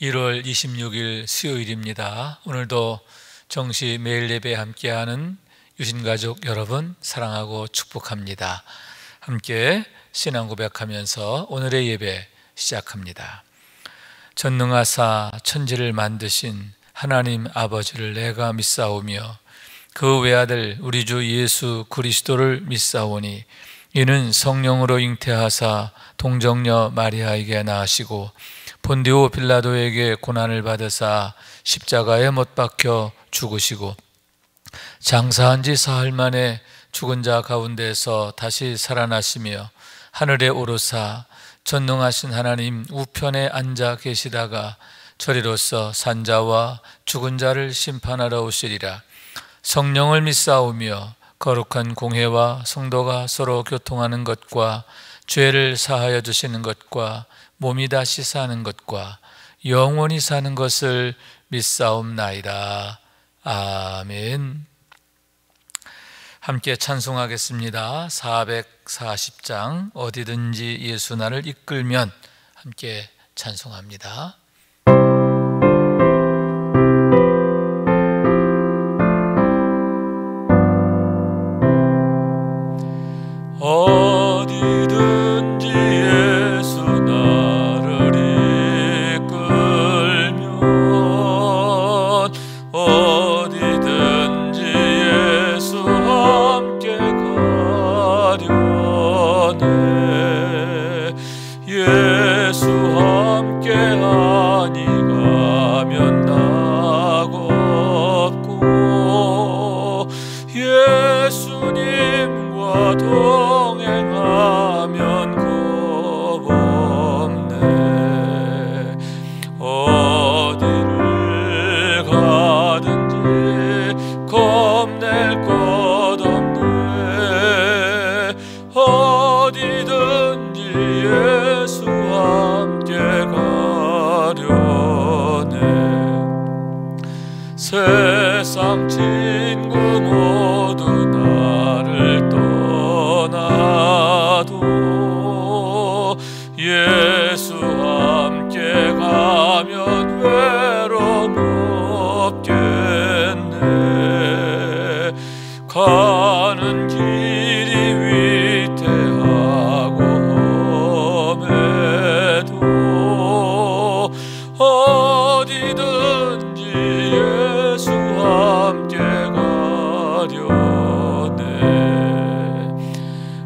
1월 26일 수요일입니다. 오늘도 정시 매일 예배 함께하는 유신가족 여러분 사랑하고 축복합니다. 함께 신앙 고백하면서 오늘의 예배 시작합니다. 전능하사 천지를 만드신 하나님 아버지를 내가 믿사오며 그 외아들 우리 주 예수 그리스도를 믿사오니 이는 성령으로 잉태하사 동정녀 마리아에게 낳으시고 본디오 빌라도에게 고난을 받으사 십자가에 못 박혀 죽으시고 장사한 지 사흘 만에 죽은 자 가운데서 다시 살아나시며 하늘에 오르사 전능하신 하나님 우편에 앉아 계시다가 저리로서 산자와 죽은 자를 심판하러 오시리라. 성령을 믿사오며 거룩한 공회와 성도가 서로 교통하는 것과 죄를 사하여 주시는 것과 몸이 다시 사는 것과 영원히 사는 것을 믿사옵나이다. 아멘. 함께 찬송하겠습니다. 440장 어디든지 예수 나를 이끌면 함께 찬송합니다. 어디든지 예수 나를 이끌면 어디든지 예수 함께 가려네. 예수 함께 하니 가면 나고 없고 예수님과 동행하면 겁없네. 어디를 가든지 겁낼 것 없네. 어디든지 예수 함께 가려네. 세상 친구 모두 나를 떠나도 예수 함께 가면 외로움 없겠네. 가는 길이 위태하고 험해도 어디든지 예수 함께 가려네.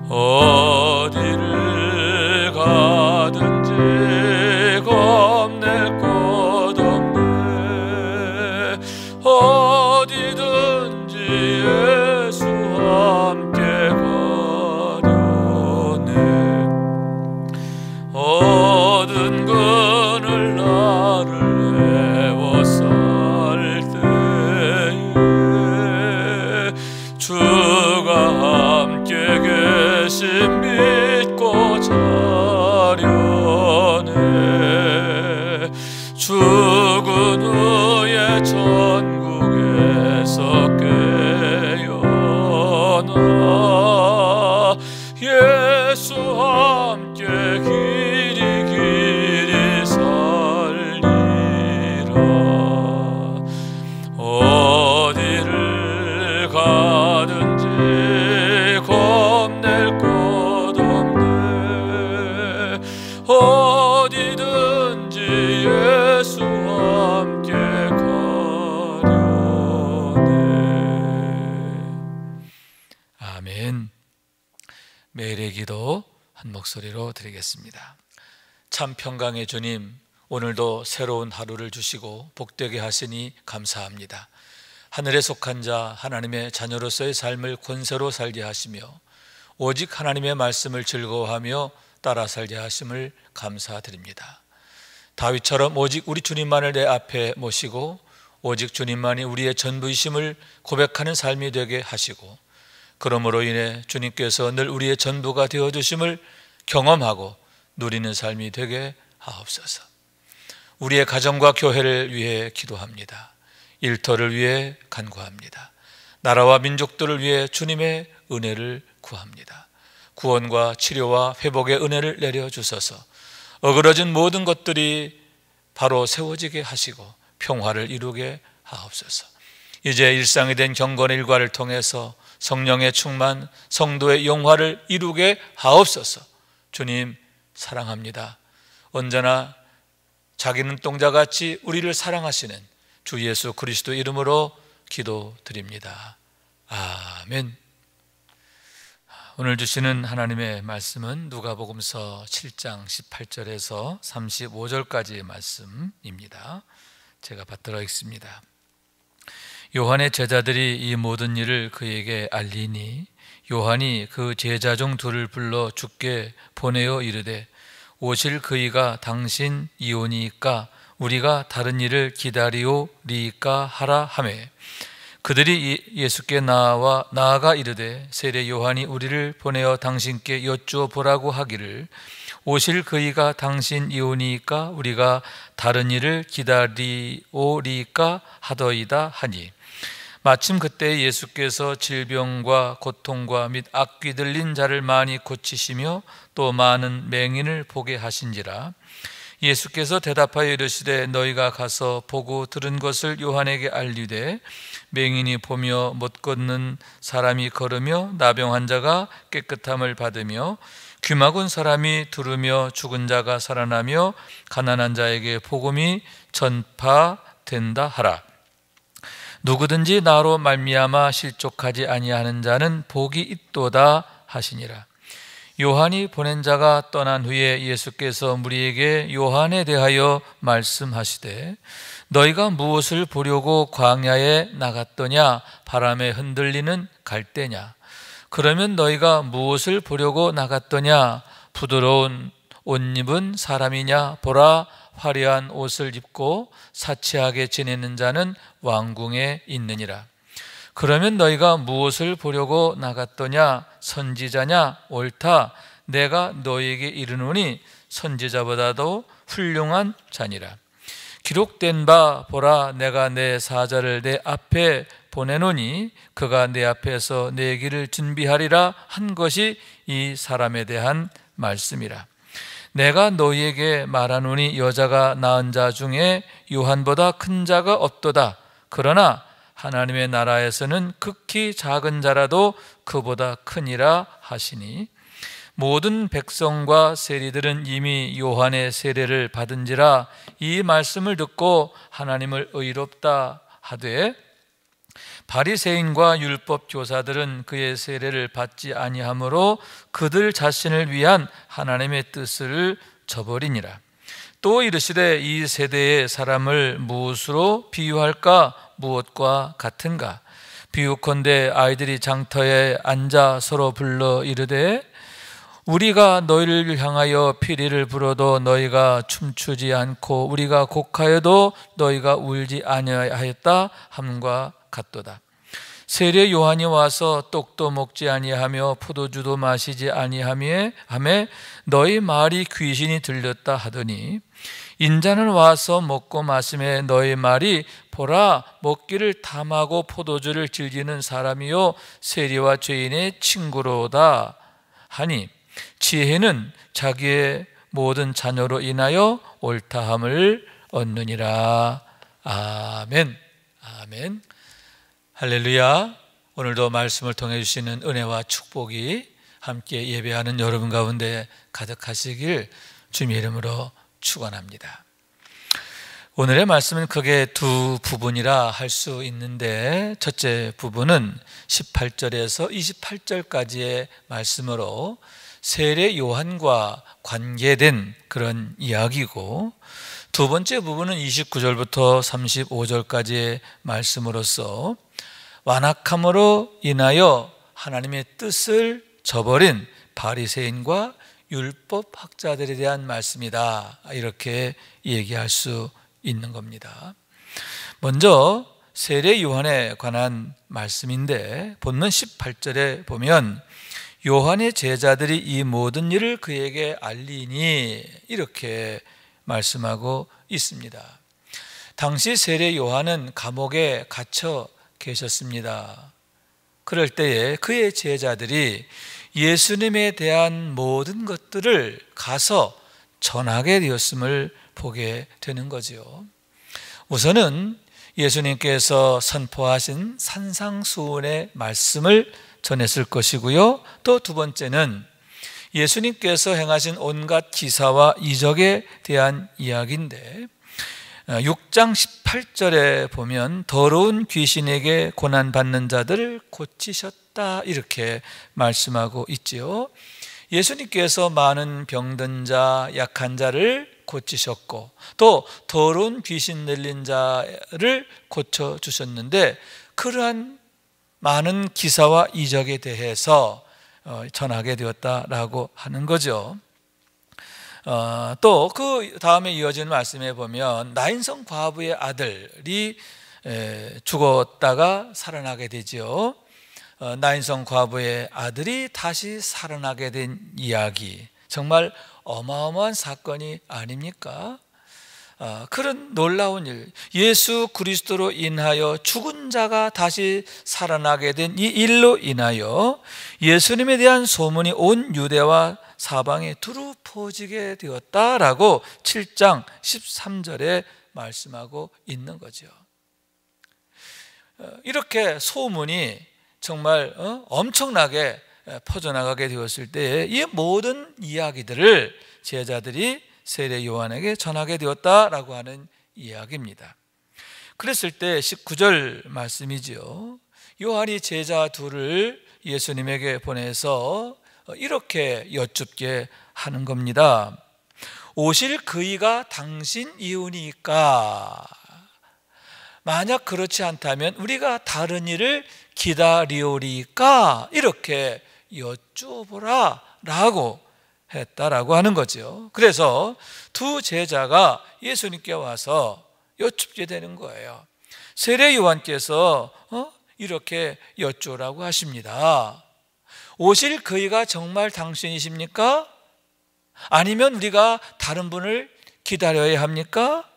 어디를 가든지 겁낼 것 없네. 어디든지 예수 함께 가려네. 얻은 그늘 나를 애워쌀 때에 주가 함께 계심 믿고 자려네. 죽은 후에 천국에서 깨어나 예수 함께 길이 길이 살리라. 어디를 가든지 겁낼 것 없네. 어디든지 예수 함께 가려네. 아멘. 매일의 기도 한 목소리로 드리겠습니다. 참 평강의 주님, 오늘도 새로운 하루를 주시고 복되게 하시니 감사합니다. 하늘에 속한 자 하나님의 자녀로서의 삶을 권세로 살게 하시며 오직 하나님의 말씀을 즐거워하며 따라 살게 하심을 감사드립니다. 다윗처럼 오직 우리 주님만을 내 앞에 모시고 오직 주님만이 우리의 전부이심을 고백하는 삶이 되게 하시고 그러므로 인해 주님께서 늘 우리의 전부가 되어주심을 경험하고 누리는 삶이 되게 하옵소서. 우리의 가정과 교회를 위해 기도합니다. 일터를 위해 간구합니다. 나라와 민족들을 위해 주님의 은혜를 구합니다. 구원과 치료와 회복의 은혜를 내려주셔서 어그러진 모든 것들이 바로 세워지게 하시고 평화를 이루게 하옵소서. 이제 일상이 된 경건의 일과를 통해서 성령의 충만, 성도의 영화를 이루게 하옵소서. 주님 사랑합니다. 언제나 자기 눈동자같이 우리를 사랑하시는 주 예수 그리스도 이름으로 기도드립니다. 아멘. 오늘 주시는 하나님의 말씀은 누가복음서 7장 18절에서 35절까지의 말씀입니다. 제가 받들어 읽습니다. 요한의 제자들이 이 모든 일을 그에게 알리니 요한이 그 제자 중 둘을 불러 주께 보내어 이르되 오실 그이가 당신이오니이까 우리가 다른 일을 기다리오리이까 하라 하매 그들이 예수께 나아가 이르되 세례 요한이 우리를 보내어 당신께 여쭈어 보라고 하기를 오실 그이가 당신이오니이까 우리가 다른 일을 기다리오리이까 하더이다 하니 마침 그때 예수께서 질병과 고통과 및 악귀 들린 자를 많이 고치시며 또 많은 맹인을 보게 하신지라. 예수께서 대답하여 이르시되 너희가 가서 보고 들은 것을 요한에게 알리되 맹인이 보며 못 걷는 사람이 걸으며 나병 환자가 깨끗함을 받으며 귀 막은 사람이 들으며 죽은 자가 살아나며 가난한 자에게 복음이 전파된다 하라. 누구든지 나로 말미암아 실족하지 아니하는 자는 복이 있도다 하시니라. 요한이 보낸 자가 떠난 후에 예수께서 무리에게 요한에 대하여 말씀하시되 너희가 무엇을 보려고 광야에 나갔더냐? 바람에 흔들리는 갈대냐? 그러면 너희가 무엇을 보려고 나갔더냐? 부드러운 옷 입은 사람이냐? 보라, 화려한 옷을 입고 사치하게 지내는 자는 왕궁에 있느니라. 그러면 너희가 무엇을 보려고 나갔더냐? 선지자냐? 옳다. 내가 너희에게 이르노니 선지자보다도 훌륭한 자니라. 기록된 바 보라, 내가 내 사자를 내 앞에 보내노니 그가 내 앞에서 내 길을 준비하리라 한 것이 이 사람에 대한 말씀이라. 내가 너희에게 말하노니 여자가 낳은 자 중에 요한보다 큰 자가 없도다. 그러나 하나님의 나라에서는 극히 작은 자라도 그보다 크니라 하시니 모든 백성과 세리들은 이미 요한의 세례를 받은지라. 이 말씀을 듣고 하나님을 의롭다 하되 바리새인과 율법 교사들은 그의 세례를 받지 아니하므로 그들 자신을 위한 하나님의 뜻을 저버리니라. 또 이르시되 이 세대의 사람을 무엇으로 비유할까? 무엇과 같은가? 비유컨대 아이들이 장터에 앉아 서로 불러 이르되 우리가 너희를 향하여 피리를 불어도 너희가 춤추지 않고 우리가 곡하여도 너희가 울지 아니하였다 함과 같도다. 세례 요한이 와서 떡도 먹지 아니하며 포도주도 마시지 아니하며 너희 말이 귀신이 들렸다 하더니 인자는 와서 먹고 마시매 너희 말이 보라 먹기를 탐하고 포도주를 즐기는 사람이요 세리와 죄인의 친구로다 하니 지혜는 자기의 모든 자녀로 인하여 옳다함을 얻느니라. 아멘. 아멘. 할렐루야. 오늘도 말씀을 통해 주시는 은혜와 축복이 함께 예배하는 여러분 가운데 가득하시길 주님의 이름으로 축원합니다. 오늘의 말씀은 크게 두 부분이라 할 수 있는데 첫째 부분은 18절에서 28절까지의 말씀으로 세례 요한과 관계된 그런 이야기고 두 번째 부분은 29절부터 35절까지의 말씀으로서 완악함으로 인하여 하나님의 뜻을 저버린 바리새인과 율법학자들에 대한 말씀이다. 이렇게 얘기할 수 있는 겁니다. 먼저 세례 요한에 관한 말씀인데 본문 18절에 보면 요한의 제자들이 이 모든 일을 그에게 알리니 이렇게 말씀하고 있습니다. 당시 세례 요한은 감옥에 갇혀 계셨습니다. 그럴 때에 그의 제자들이 예수님에 대한 모든 것들을 가서 전하게 되었음을 보게 되는 거지요. 우선은 예수님께서 선포하신 산상수훈의 말씀을 전했을 것이고요. 또 두 번째는 예수님께서 행하신 온갖 기사와 이적에 대한 이야기인데 6장 18절에 보면 더러운 귀신에게 고난받는 자들을 고치셨다 이렇게 말씀하고 있지요. 예수님께서 많은 병든 자, 약한 자를 고치셨고 또 더러운 귀신 들린 자를 고쳐주셨는데 그러한 많은 기사와 이적에 대해서 전하게 되었다라고 하는 거죠. 또 그 다음에 이어지는 말씀에 보면 나인성 과부의 아들이 죽었다가 살아나게 되죠. 나인성 과부의 아들이 다시 살아나게 된 이야기, 정말 어마어마한 사건이 아닙니까? 그런 놀라운 일, 예수 그리스도로 인하여 죽은 자가 다시 살아나게 된 이 일로 인하여 예수님에 대한 소문이 온 유대와 사방에 두루 퍼지게 되었다라고 7장 13절에 말씀하고 있는 거죠. 이렇게 소문이 정말 엄청나게 퍼져나가게 되었을 때 이 모든 이야기들을 제자들이 세례 요한에게 전하게 되었다라고 하는 이야기입니다. 그랬을 때 19절 말씀이지요. 요한이 제자 둘을 예수님에게 보내서 이렇게 여쭙게 하는 겁니다. 오실 그이가 당신 이우니까 만약 그렇지 않다면 우리가 다른 일을 기다리오리까 이렇게 여쭈어보라 라고 했다라고 하는 거죠. 그래서 두 제자가 예수님께 와서 여쭙게 되는 거예요. 세례 요한께서 이렇게 여쭈라고 하십니다. 오실 그이가 정말 당신이십니까? 아니면 우리가 다른 분을 기다려야 합니까?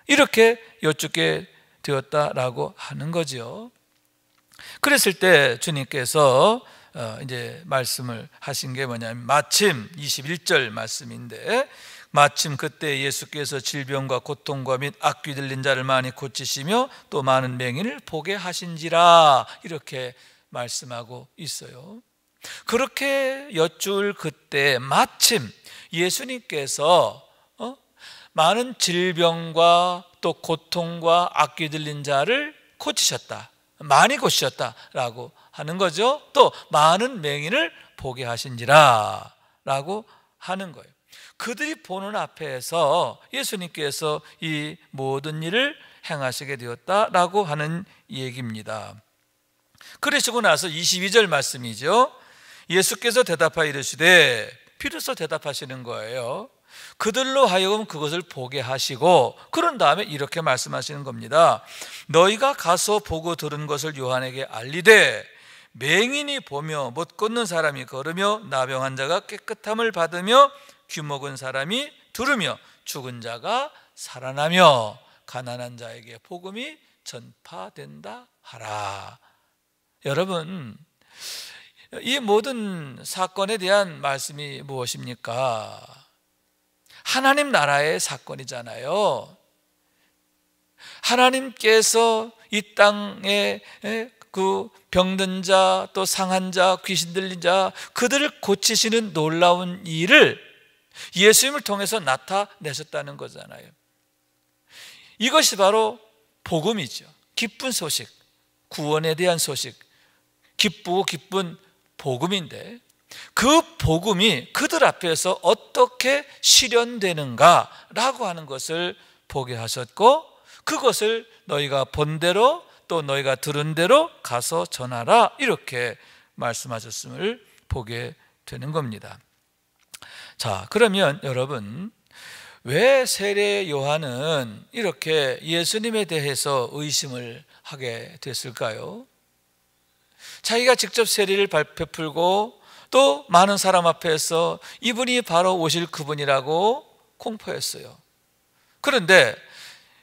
이렇게 여쭙게 되었다라고 하는 거죠. 그랬을 때 주님께서 이제 말씀을 하신 게 뭐냐면 마침 21절 말씀인데 마침 그때 예수께서 질병과 고통과 및 악귀 들린 자를 많이 고치시며 또 많은 맹인을 보게 하신지라 이렇게 말씀하고 있어요. 그렇게 여쭐 그때 마침 예수님께서 많은 질병과 또 고통과 악귀 들린 자를 고치셨다, 많이 고치셨다라고 하는 거죠. 또 많은 맹인을 보게 하신지라 라고 하는 거예요. 그들이 보는 앞에서 예수님께서 이 모든 일을 행하시게 되었다라고 하는 얘기입니다. 그러시고 나서 22절 말씀이죠. 예수께서 대답하여 이르시되, 비로소 대답하시는 거예요. 그들로 하여금 그것을 보게 하시고 그런 다음에 이렇게 말씀하시는 겁니다. 너희가 가서 보고 들은 것을 요한에게 알리되 맹인이 보며 못 걷는 사람이 걸으며 나병 환자가 깨끗함을 받으며 귀 먹은 사람이 들으며 죽은 자가 살아나며 가난한 자에게 복음이 전파된다 하라. 여러분, 이 모든 사건에 대한 말씀이 무엇입니까? 하나님 나라의 사건이잖아요. 하나님께서 이 땅에 그 병든 자, 또 상한 자, 귀신 들린 자, 그들을 고치시는 놀라운 일을 예수님을 통해서 나타내셨다는 거잖아요. 이것이 바로 복음이죠. 기쁜 소식, 구원에 대한 소식, 기쁘고 기쁜 복음인데 그 복음이 그들 앞에서 어떻게 실현되는가라고 하는 것을 보게 하셨고 그것을 너희가 본 대로 또 너희가 들은 대로 가서 전하라 이렇게 말씀하셨음을 보게 되는 겁니다. 자, 그러면 여러분, 왜 세례 요한은 이렇게 예수님에 대해서 의심을 하게 됐을까요? 자기가 직접 세례를 베풀고 또 많은 사람 앞에서 이분이 바로 오실 그분이라고 공포했어요. 그런데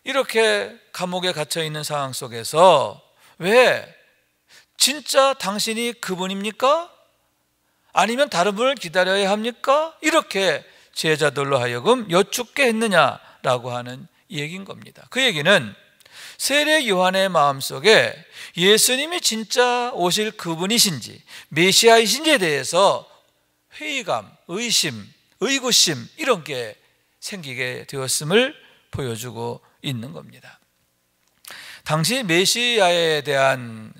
이렇게 감옥에 갇혀 있는 상황 속에서 왜 진짜 당신이 그분입니까? 아니면 다른 분을 기다려야 합니까? 이렇게 제자들로 하여금 여쭙게 했느냐라고 하는 얘기인 겁니다. 그 얘기는 세례 요한의 마음속에 예수님이 진짜 오실 그분이신지 메시아이신지에 대해서 회의감, 의심, 의구심 이런 게 생기게 되었음을 보여주고 있는 겁니다. 당시 메시아에 대한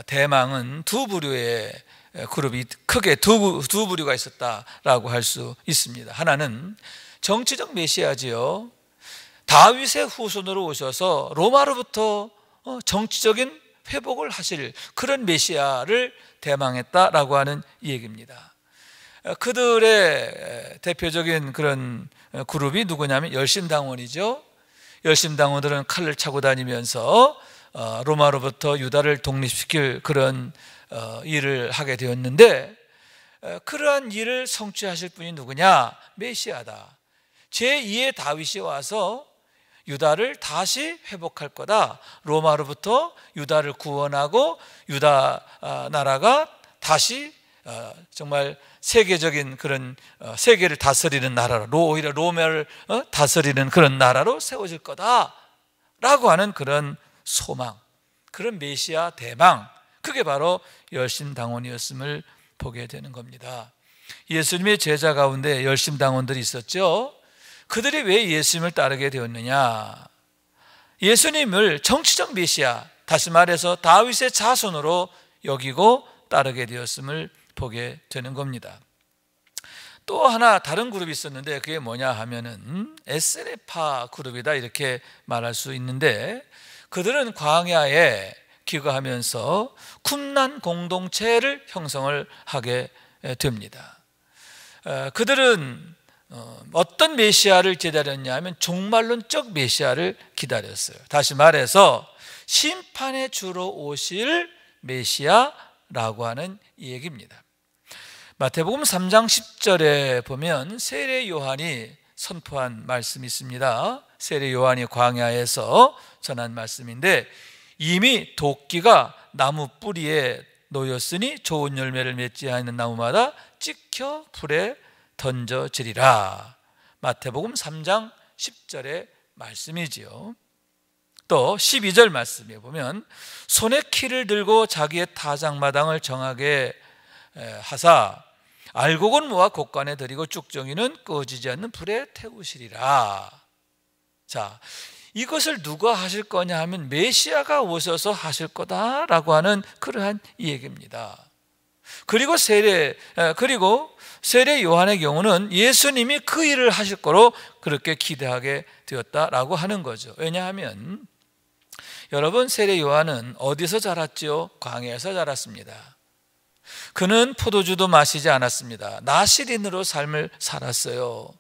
대망은 두 부류의 그룹이 크게 두 부류가 있었다라고 할 수 있습니다. 하나는 정치적 메시아지요, 다윗의 후손으로 오셔서 로마로부터 정치적인 회복을 하실 그런 메시아를 대망했다라고 하는 얘기입니다. 그들의 대표적인 그런 그룹이 누구냐면 열심당원이죠. 열심당원들은 칼을 차고 다니면서 로마로부터 유다를 독립시킬 그런 일을 하게 되었는데, 그러한 일을 성취하실 분이 누구냐? 메시아다. 제2의 다윗이 와서 유다를 다시 회복할 거다. 로마로부터 유다를 구원하고 유다 나라가 다시 정말 세계적인 그런 세계를 다스리는 나라로, 오히려 로마를 다스리는 그런 나라로 세워질 거다라고 하는 그런 소망, 그런 메시아 대망, 그게 바로 열심당원이었음을 보게 되는 겁니다. 예수님의 제자 가운데 열심당원들이 있었죠. 그들이 왜 예수님을 따르게 되었느냐? 예수님을 정치적 메시아, 다시 말해서 다윗의 자손으로 여기고 따르게 되었음을 보게 되는 겁니다. 또 하나 다른 그룹이 있었는데 그게 뭐냐 하면은 에스레파 그룹이다 이렇게 말할 수 있는데, 그들은 광야에 기거하면서 쿰난 공동체를 형성을 하게 됩니다. 그들은 어떤 메시아를 기다렸냐 하면 종말론적 메시아를 기다렸어요. 다시 말해서 심판의 주로 오실 메시아라고 하는 얘기입니다. 마태복음 3장 10절에 보면 세례 요한이 선포한 말씀이 있습니다. 세례 요한이 광야에서 전한 말씀인데, 이미 도끼가 나무 뿌리에 놓였으니 좋은 열매를 맺지 않는 나무마다 찍혀 불에 던져지리라. 마태복음 3장 10절의 말씀이지요. 또 12절 말씀에 보면 손에 키를 들고 자기의 타작마당을 정하게 하사 알곡은 모아 곡간에 들이고 쭉정이는 꺼지지 않는 불에 태우시리라. 자, 이것을 누가 하실 거냐 하면 메시아가 오셔서 하실 거다라고 하는 그러한 얘기입니다. 그리고 세례 요한의 경우는 예수님이 그 일을 하실 거로 그렇게 기대하게 되었다라고 하는 거죠. 왜냐하면 여러분, 세례 요한은 어디서 자랐죠? 광야에서 자랐습니다. 그는 포도주도 마시지 않았습니다. 나시린으로 삶을 살았어요.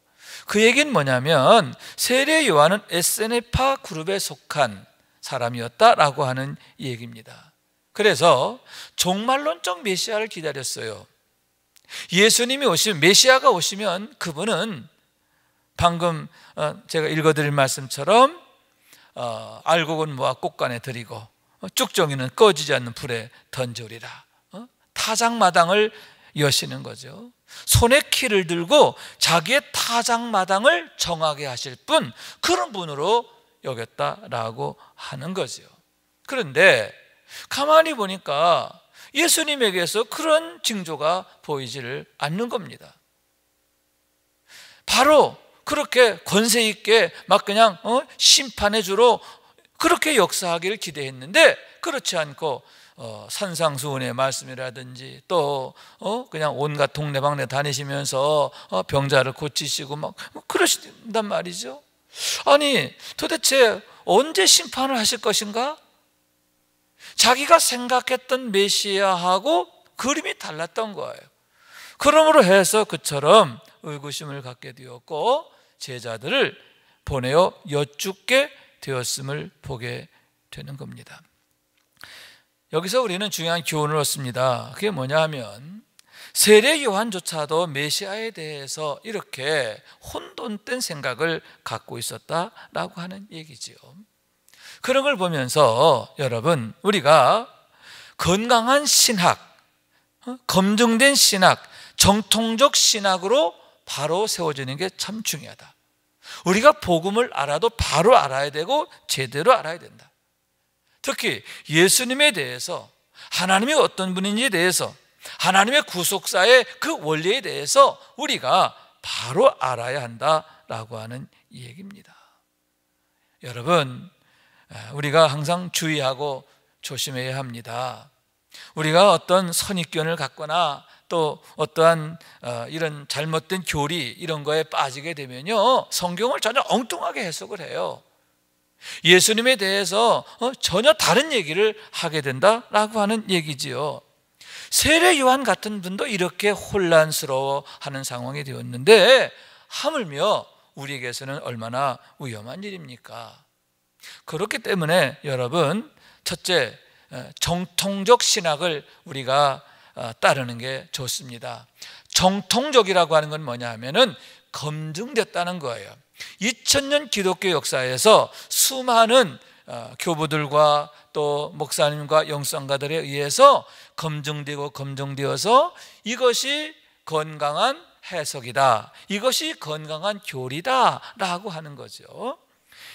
그 얘기는 뭐냐면 세례 요한은 에스네파 그룹에 속한 사람이었다라고 하는 얘기입니다. 그래서 종말론적 메시아를 기다렸어요. 예수님이 오시면, 메시아가 오시면 그분은 방금 제가 읽어드린 말씀처럼 알곡은 모아 꽃간에 들이고 쭉정이는 꺼지지 않는 불에 던져오리라. 타작마당을 여시는 거죠. 손에 키를 들고 자기의 타작마당을 정하게 하실 분, 그런 분으로 여겼다라고 하는 거죠. 그런데 가만히 보니까 예수님에게서 그런 징조가 보이지를 않는 겁니다. 바로 그렇게 권세 있게 막 그냥 심판의 주로 그렇게 역사하기를 기대했는데 그렇지 않고 산상수훈의 말씀이라든지 또 그냥 온갖 동네방네 다니시면서 병자를 고치시고 막 그러신단 말이죠. 아니, 도대체 언제 심판을 하실 것인가? 자기가 생각했던 메시아하고 그림이 달랐던 거예요. 그러므로 해서 그처럼 의구심을 갖게 되었고 제자들을 보내어 여쭙게 되었음을 보게 되는 겁니다. 여기서 우리는 중요한 교훈을 얻습니다. 그게 뭐냐 하면 세례 요한조차도 메시아에 대해서 이렇게 혼돈된 생각을 갖고 있었다라고 하는 얘기지요. 그런 걸 보면서 여러분, 우리가 건강한 신학, 검증된 신학, 정통적 신학으로 바로 세워지는 게 참 중요하다. 우리가 복음을 알아도 바로 알아야 되고 제대로 알아야 된다. 특히 예수님에 대해서, 하나님이 어떤 분인지에 대해서, 하나님의 구속사의 그 원리에 대해서 우리가 바로 알아야 한다라고 하는 얘기입니다. 여러분, 우리가 항상 주의하고 조심해야 합니다. 우리가 어떤 선입견을 갖거나 또 어떠한 이런 잘못된 교리 이런 거에 빠지게 되면요, 성경을 전혀 엉뚱하게 해석을 해요. 예수님에 대해서 전혀 다른 얘기를 하게 된다라고 하는 얘기지요. 세례 요한 같은 분도 이렇게 혼란스러워하는 상황이 되었는데 하물며 우리에게서는 얼마나 위험한 일입니까? 그렇기 때문에 여러분, 첫째, 정통적 신학을 우리가 따르는 게 좋습니다. 정통적이라고 하는 건 뭐냐 하면은 검증됐다는 거예요. 2000년 기독교 역사에서 수많은 교부들과 또 목사님과 영성가들에 의해서 검증되어서 이것이 건강한 해석이다, 이것이 건강한 교리다 라고 하는 거죠.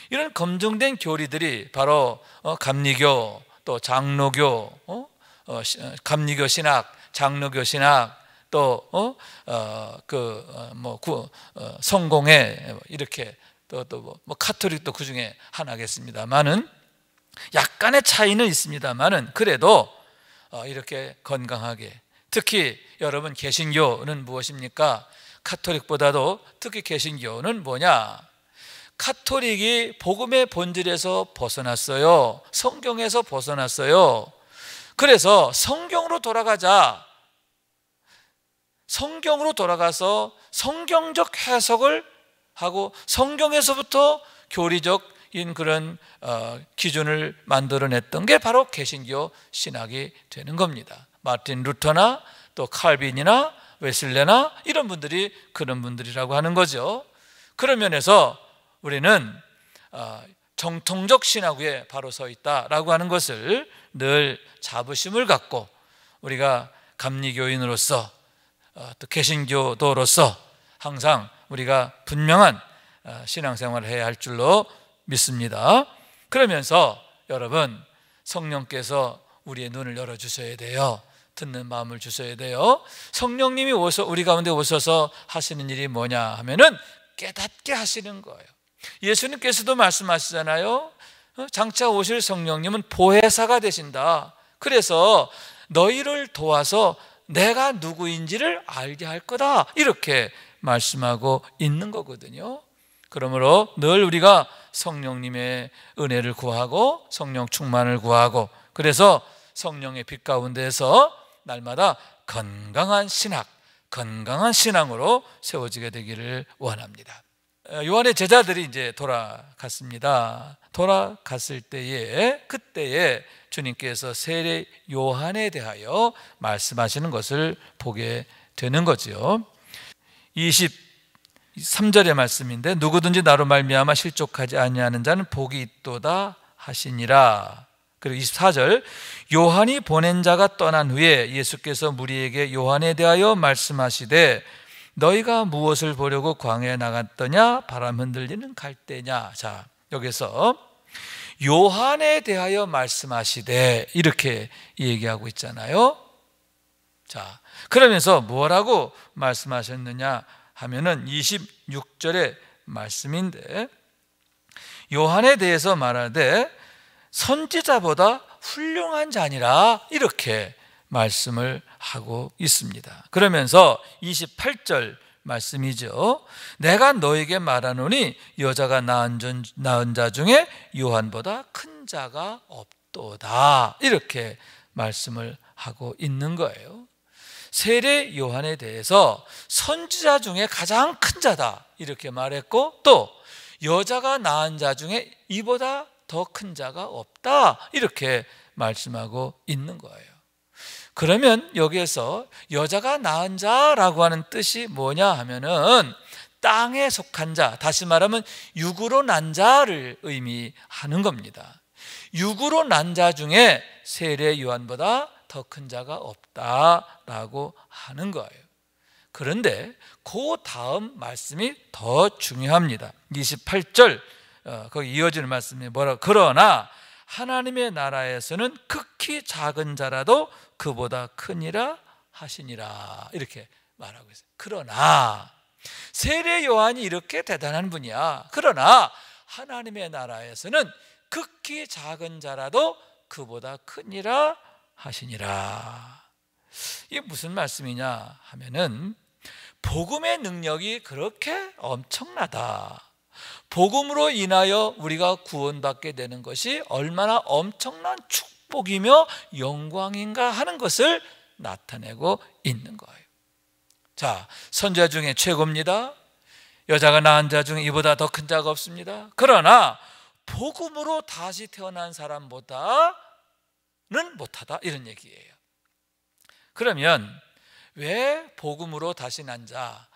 이런 검증된 교리들이 바로 감리교, 또 장로교, 감리교 신학, 장로교 신학, 또 성공회, 이렇게 또 카톨릭도 그 중에 하나겠습니다만은 약간의 차이는 있습니다만은 그래도 이렇게 건강하게, 특히 여러분 개신교는 무엇입니까? 카톨릭보다도 특히 개신교는 뭐냐? 카톨릭이 복음의 본질에서 벗어났어요. 성경에서 벗어났어요. 그래서 성경으로 돌아가자. 성경으로 돌아가서 성경적 해석을 하고 성경에서부터 교리적인 그런 기준을 만들어냈던 게 바로 개신교 신학이 되는 겁니다. 마틴 루터나 또 칼빈이나 웨슬레나 이런 분들이 그런 분들이라고 하는 거죠. 그런 면에서 우리는 정통적 신학 위에 바로 서 있다라고 하는 것을 늘 자부심을 갖고 우리가 감리교인으로서 또 개신교도로서 항상 우리가 분명한 신앙생활을 해야 할 줄로 믿습니다. 그러면서 여러분, 성령께서 우리의 눈을 열어주셔야 돼요. 듣는 마음을 주셔야 돼요. 성령님이 우리 가운데 오셔서 하시는 일이 뭐냐 하면은 깨닫게 하시는 거예요. 예수님께서도 말씀하시잖아요. 장차 오실 성령님은 보혜사가 되신다. 그래서 너희를 도와서 내가 누구인지를 알게 할 거다, 이렇게 말씀하고 있는 거거든요. 그러므로 늘 우리가 성령님의 은혜를 구하고 성령 충만을 구하고, 그래서 성령의 빛 가운데서 날마다 건강한 신학, 건강한 신앙으로 세워지게 되기를 원합니다. 요한의 제자들이 이제 돌아갔습니다. 돌아갔을 때에, 그때에 주님께서 세례 요한에 대하여 말씀하시는 것을 보게 되는 거죠. 23절의 말씀인데, 누구든지 나로 말미암아 실족하지 아니하는 자는 복이 있도다 하시니라. 그리고 24절, 요한이 보낸 자가 떠난 후에 예수께서 무리에게 요한에 대하여 말씀하시되 너희가 무엇을 보려고 광야에 나갔더냐? 바람 흔들리는 갈대냐? 자, 여기서 요한에 대하여 말씀하시되 이렇게 얘기하고 있잖아요. 자, 그러면서 뭐라고 말씀하셨느냐 하면은 26절의 말씀인데, 요한에 대해서 말하되 선지자보다 훌륭한 자니라, 이렇게 말씀을 하고 있습니다. 그러면서 28절 말씀이죠. 내가 너에게 말하노니 여자가 낳은 자 중에 요한보다 큰 자가 없도다, 이렇게 말씀을 하고 있는 거예요. 세례 요한에 대해서 선지자 중에 가장 큰 자다, 이렇게 말했고, 또 여자가 낳은 자 중에 이보다 더 큰 자가 없다, 이렇게 말씀하고 있는 거예요. 그러면 여기에서 여자가 낳은 자라고 하는 뜻이 뭐냐 하면은 땅에 속한 자, 다시 말하면 육으로 난 자를 의미하는 겁니다. 육으로 난 자 중에 세례 요한보다 더 큰 자가 없다라고 하는 거예요. 그런데 그 다음 말씀이 더 중요합니다. 28절 거기 이어지는 말씀이 뭐라? 그러나 하나님의 나라에서는 극히 작은 자라도 그보다 크니라 하시니라, 이렇게 말하고 있어요. 그러나 세례 요한이 이렇게 대단한 분이야. 그러나 하나님의 나라에서는 극히 작은 자라도 그보다 크니라 하시니라. 이게 무슨 말씀이냐 하면은 복음의 능력이 그렇게 엄청나다, 복음으로 인하여 우리가 구원받게 되는 것이 얼마나 엄청난 축복이며 영광인가 하는 것을 나타내고 있는 거예요. 자, 선자 중에 최고입니다. 여자가 낳은 자 중에 이보다 더 큰 자가 없습니다. 그러나 복음으로 다시 태어난 사람보다는 못하다, 이런 얘기예요. 그러면 왜 복음으로 다시 난 자,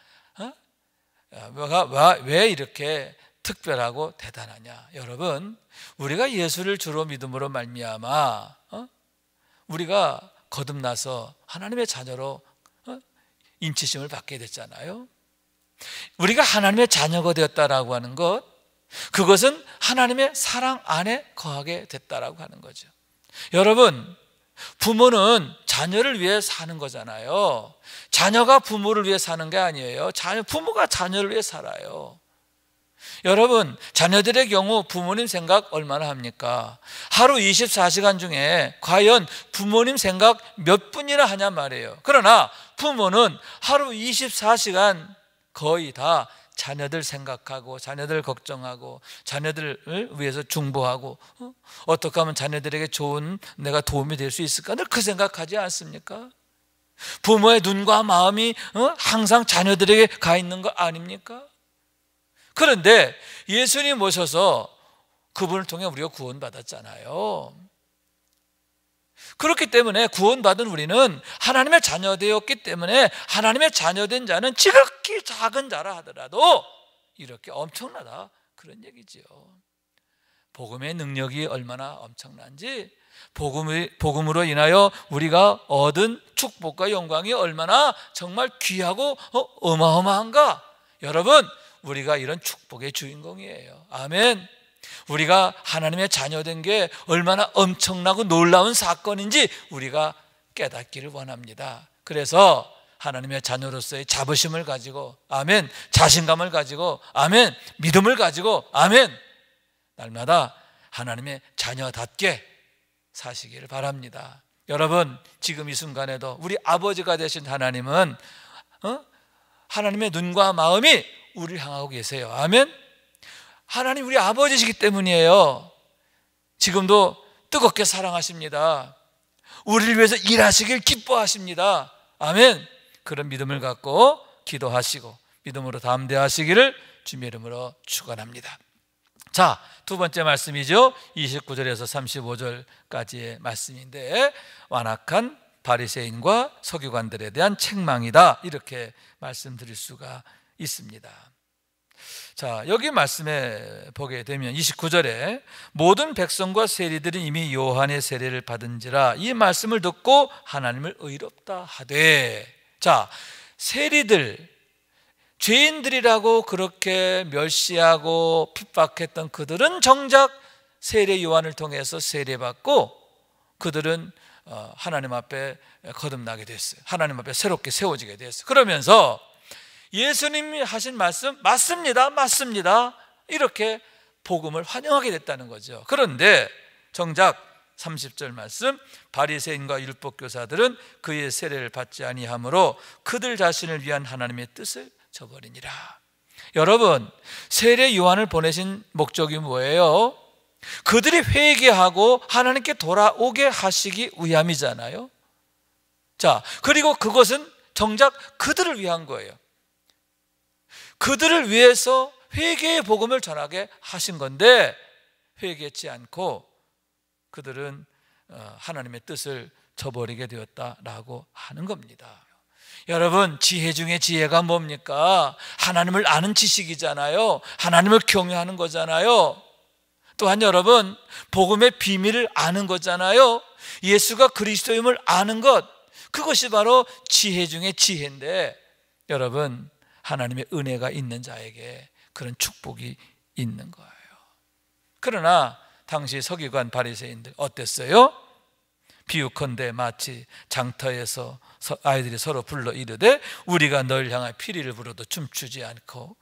왜 이렇게 특별하고 대단하냐? 여러분, 우리가 예수를 주로 믿음으로 말미암아 우리가 거듭나서 하나님의 자녀로 인치심을 받게 됐잖아요. 우리가 하나님의 자녀가 되었다라고 하는 것, 그것은 하나님의 사랑 안에 거하게 됐다라고 하는 거죠. 여러분, 부모는 자녀를 위해 사는 거잖아요. 자녀가 부모를 위해 사는 게 아니에요. 부모가 자녀를 위해 살아요. 여러분, 자녀들의 경우 부모님 생각 얼마나 합니까? 하루 24시간 중에 과연 부모님 생각 몇 분이나 하냐 말이에요. 그러나 부모는 하루 24시간 거의 다 자녀들 생각하고 자녀들 걱정하고 자녀들을 위해서 중보하고 어떻게 하면 자녀들에게 좋은 내가 도움이 될 수 있을까? 늘 그 생각하지 않습니까? 부모의 눈과 마음이 항상 자녀들에게 가 있는 거 아닙니까? 그런데 예수님 오셔서 그분을 통해 우리가 구원받았잖아요. 그렇기 때문에 구원받은 우리는 하나님의 자녀되었기 때문에 하나님의 자녀된 자는 지극히 작은 자라 하더라도 이렇게 엄청나다, 그런 얘기지요. 복음의 능력이 얼마나 엄청난지, 복음으로 인하여 우리가 얻은 축복과 영광이 얼마나 정말 귀하고 어마어마한가. 여러분, 우리가 이런 축복의 주인공이에요. 아멘. 우리가 하나님의 자녀된 게 얼마나 엄청나고 놀라운 사건인지 우리가 깨닫기를 원합니다. 그래서 하나님의 자녀로서의 자부심을 가지고, 아멘, 자신감을 가지고, 아멘, 믿음을 가지고, 아멘, 날마다 하나님의 자녀답게 사시기를 바랍니다. 여러분, 지금 이 순간에도 우리 아버지가 되신 하나님은 하나님의 눈과 마음이 우리를 향하고 계세요. 아멘. 하나님 우리 아버지시기 때문이에요. 지금도 뜨겁게 사랑하십니다. 우리를 위해서 일하시길 기뻐하십니다. 아멘. 그런 믿음을 갖고 기도하시고 믿음으로 담대하시기를 주님의 이름으로 축원합니다. 자, 두 번째 말씀이죠. 29절에서 35절까지의 말씀인데, 완악한 바리새인과 서기관들에 대한 책망이다, 이렇게 말씀드릴 수가 있습니다. 자, 여기 말씀에 보게 되면 29절에 모든 백성과 세리들은 이미 요한의 세례를 받은지라 이 말씀을 듣고 하나님을 의롭다 하되. 자, 세리들, 죄인들이라고 그렇게 멸시하고 핍박했던 그들은 정작 세례 요한을 통해서 세례받고 그들은 하나님 앞에 거듭나게 됐어요. 하나님 앞에 새롭게 세워지게 됐어요. 그러면서 예수님이 하신 말씀 맞습니다, 맞습니다, 이렇게 복음을 환영하게 됐다는 거죠. 그런데 정작 30절 말씀, 바리새인과 율법교사들은 그의 세례를 받지 아니하므로 그들 자신을 위한 하나님의 뜻을 저버리니라. 여러분, 세례 요한을 보내신 목적이 뭐예요? 그들이 회개하고 하나님께 돌아오게 하시기 위함이잖아요. 자, 그리고 그것은 정작 그들을 위한 거예요. 그들을 위해서 회개의 복음을 전하게 하신 건데 회개치 않고 그들은 하나님의 뜻을 저버리게 되었다라고 하는 겁니다. 여러분, 지혜 중에 지혜가 뭡니까? 하나님을 아는 지식이잖아요. 하나님을 경외하는 거잖아요. 또한 여러분, 복음의 비밀을 아는 거잖아요. 예수가 그리스도임을 아는 것, 그것이 바로 지혜 중에 지혜인데, 여러분, 하나님의 은혜가 있는 자에게 그런 축복이 있는 거예요. 그러나 당시 서기관 바리새인들 어땠어요? 비유컨대 마치 장터에서 아이들이 서로 불러 이르되 우리가 널 향하여 피리를 불어도 춤추지 않고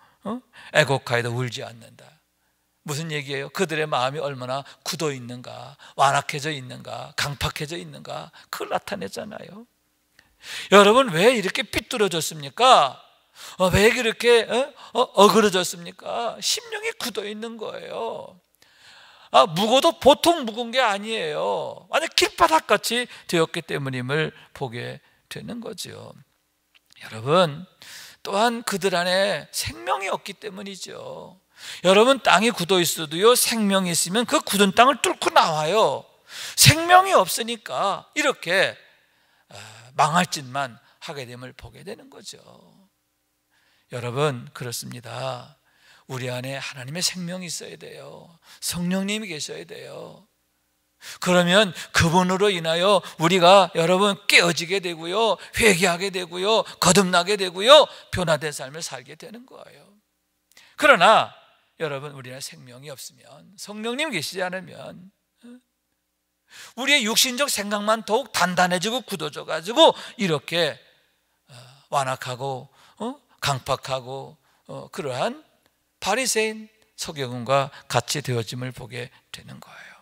애곡하여도 울지 않는다. 무슨 얘기예요? 그들의 마음이 얼마나 굳어 있는가, 완악해져 있는가, 강팍해져 있는가, 그걸 나타내잖아요. 여러분, 왜 이렇게 삐뚤어졌습니까? 왜 이렇게 어그러졌습니까? 심령이 굳어 있는 거예요. 묵어도 보통 묵은 게 아니에요. 완전 길바닥같이 되었기 때문임을 보게 되는 거죠. 여러분, 또한 그들 안에 생명이 없기 때문이죠. 여러분, 땅이 굳어 있어도요, 생명이 있으면 그 굳은 땅을 뚫고 나와요. 생명이 없으니까 이렇게 망할 짓만 하게 됨을 보게 되는 거죠. 여러분, 그렇습니다. 우리 안에 하나님의 생명이 있어야 돼요. 성령님이 계셔야 돼요. 그러면 그분으로 인하여 우리가 여러분 깨어지게 되고요, 회개하게 되고요, 거듭나게 되고요, 변화된 삶을 살게 되는 거예요. 그러나 여러분, 우리 안에 생명이 없으면, 성령님 계시지 않으면 우리의 육신적 생각만 더욱 단단해지고 굳어져 가지고 이렇게 완악하고 강팍하고 그러한 바리새인 서기관과 같이 되어짐을 보게 되는 거예요.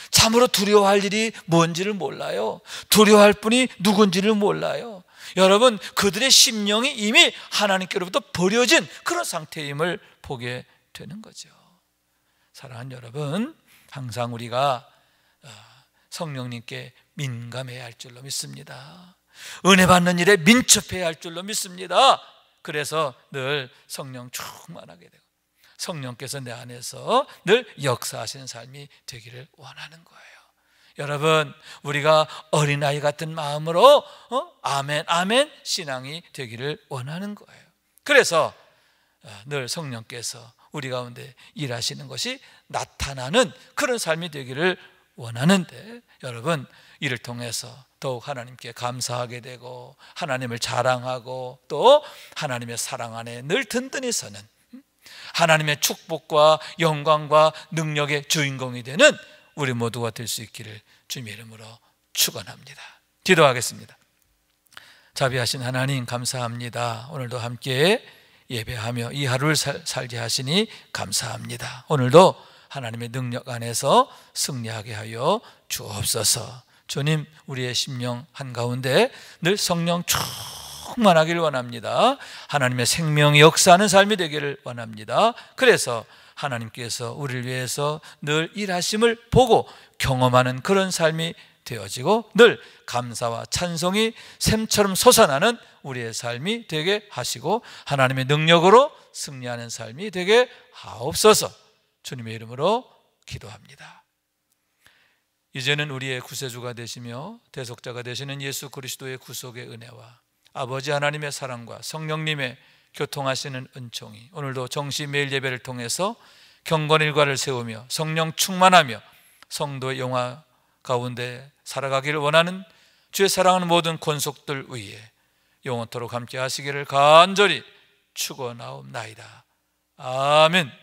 참으로 두려워할 일이 뭔지를 몰라요. 두려워할 분이 누군지를 몰라요. 여러분, 그들의 심령이 이미 하나님께로부터 버려진 그런 상태임을 보게 되는 거죠. 사랑하는 여러분, 항상 우리가 성령님께 민감해야 할 줄로 믿습니다. 은혜 받는 일에 민첩해야 할 줄로 믿습니다. 그래서 늘 성령 충만하게 되고 성령께서 내 안에서 늘 역사하시는 삶이 되기를 원하는 거예요. 여러분, 우리가 어린아이 같은 마음으로 아멘 아멘 신앙이 되기를 원하는 거예요. 그래서 늘 성령께서 우리 가운데 일하시는 것이 나타나는 그런 삶이 되기를 원하는데, 여러분, 이를 통해서 더욱 하나님께 감사하게 되고 하나님을 자랑하고 또 하나님의 사랑 안에 늘 든든히 서는 하나님의 축복과 영광과 능력의 주인공이 되는 우리 모두가 될 수 있기를 주님의 이름으로 축원합니다. 기도하겠습니다. 자비하신 하나님, 감사합니다. 오늘도 함께 예배하며 이 하루를 살게 하시니 감사합니다. 오늘도 하나님의 능력 안에서 승리하게 하여 주옵소서. 주님, 우리의 심령 한가운데 늘 성령 충만하기를 원합니다. 하나님의 생명이 역사하는 삶이 되기를 원합니다. 그래서 하나님께서 우리를 위해서 늘 일하심을 보고 경험하는 그런 삶이 되어지고 늘 감사와 찬송이 샘처럼 솟아나는 우리의 삶이 되게 하시고 하나님의 능력으로 승리하는 삶이 되게 하옵소서. 주님의 이름으로 기도합니다. 이제는 우리의 구세주가 되시며 대속자가 되시는 예수 그리스도의 구속의 은혜와 아버지 하나님의 사랑과 성령님의 교통하시는 은총이 오늘도 정시 매일 예배를 통해서 경건 일과를 세우며 성령 충만하며 성도의 영화 가운데 살아가기를 원하는 주의 사랑하는 모든 권속들 위에 영원토록 함께 하시기를 간절히 축원하옵나이다. 아멘.